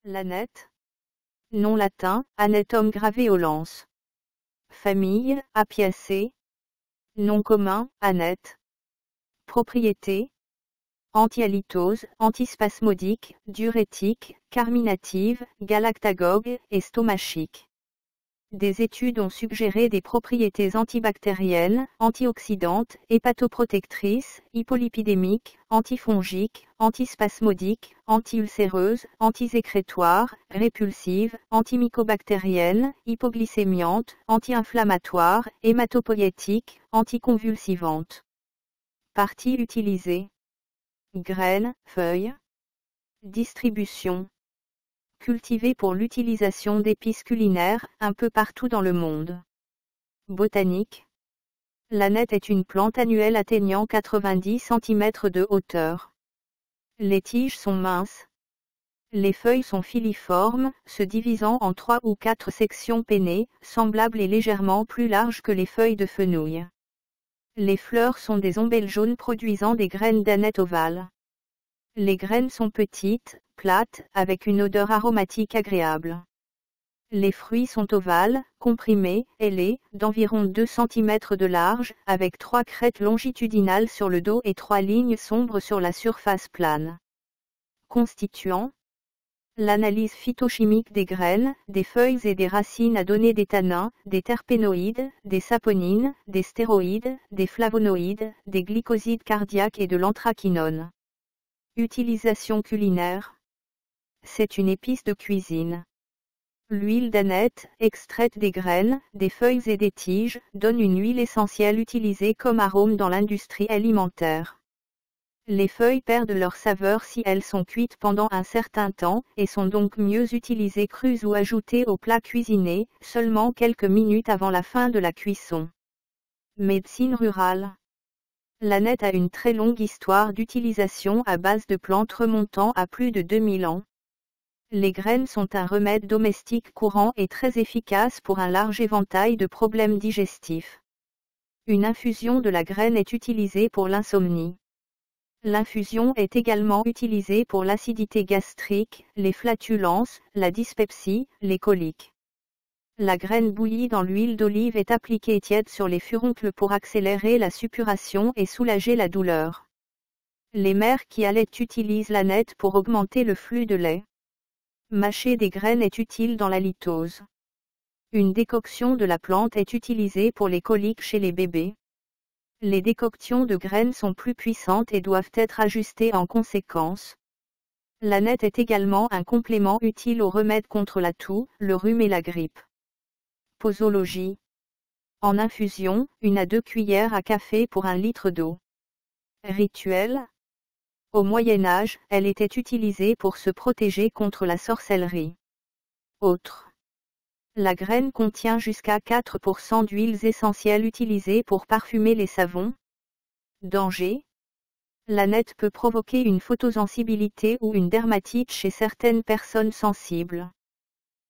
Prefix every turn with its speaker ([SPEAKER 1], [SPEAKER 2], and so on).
[SPEAKER 1] L'âneth. Nom latin, Anetum graveolens. Famille, Apiaceae. Nom commun, Aneth. Propriétés. Anti-halitose, antispasmodique, diurétique, carminative, galactagogue et stomachique. Des études ont suggéré des propriétés antibactériennes, antioxydantes, hépatoprotectrices, hypolipidémiques, antifongiques, antispasmodiques, anti-ulcéreuses, antisécrétoires, répulsives, antimycobactériennes, hypoglycémiantes, anti-inflammatoires, hématopoïétiques, anticonvulsivantes. Parties utilisées. Graines, feuilles. Distribution. Cultivée pour l'utilisation d'épices culinaires, un peu partout dans le monde. Botanique. L'âneth est une plante annuelle atteignant 90 cm de hauteur. Les tiges sont minces. Les feuilles sont filiformes, se divisant en 3 ou 4 sections pennées, semblables et légèrement plus larges que les feuilles de fenouil. Les fleurs sont des ombelles jaunes produisant des graines d'âneth ovales. Les graines sont petites, plates, avec une odeur aromatique agréable. Les fruits sont ovales, comprimés, ailés, d'environ 2 cm de large, avec 3 crêtes longitudinales sur le dos et 3 lignes sombres sur la surface plane. Constituants. L'analyse phytochimique des graines, des feuilles et des racines a donné des tannins, des terpénoïdes, des saponines, des stéroïdes, des flavonoïdes, des glycosides cardiaques et de l'anthraquinone. Utilisation culinaire. C'est une épice de cuisine. L'huile d'âneth, extraite des graines, des feuilles et des tiges, donne une huile essentielle utilisée comme arôme dans l'industrie alimentaire. Les feuilles perdent leur saveur si elles sont cuites pendant un certain temps, et sont donc mieux utilisées crues ou ajoutées au plat cuisiné, seulement quelques minutes avant la fin de la cuisson. Médecine rurale. L'âneth a une très longue histoire d'utilisation à base de plantes remontant à plus de 2000 ans. Les graines sont un remède domestique courant et très efficace pour un large éventail de problèmes digestifs. Une infusion de la graine est utilisée pour l'insomnie. L'infusion est également utilisée pour l'acidité gastrique, les flatulences, la dyspepsie, les coliques. La graine bouillie dans l'huile d'olive est appliquée tiède sur les furoncles pour accélérer la suppuration et soulager la douleur. Les mères qui allaitent utilisent l'âneth pour augmenter le flux de lait. Mâcher des graines est utile dans la litose. Une décoction de la plante est utilisée pour les coliques chez les bébés. Les décoctions de graines sont plus puissantes et doivent être ajustées en conséquence. L'âneth est également un complément utile aux remèdes contre la toux, le rhume et la grippe. Posologie. En infusion, 1 à 2 cuillères à café pour 1 litre d'eau. Rituel. Au Moyen Âge, elle était utilisée pour se protéger contre la sorcellerie. Autre. La graine contient jusqu'à 4% d'huiles essentielles utilisées pour parfumer les savons. Danger. L'âneth peut provoquer une photosensibilité ou une dermatite chez certaines personnes sensibles.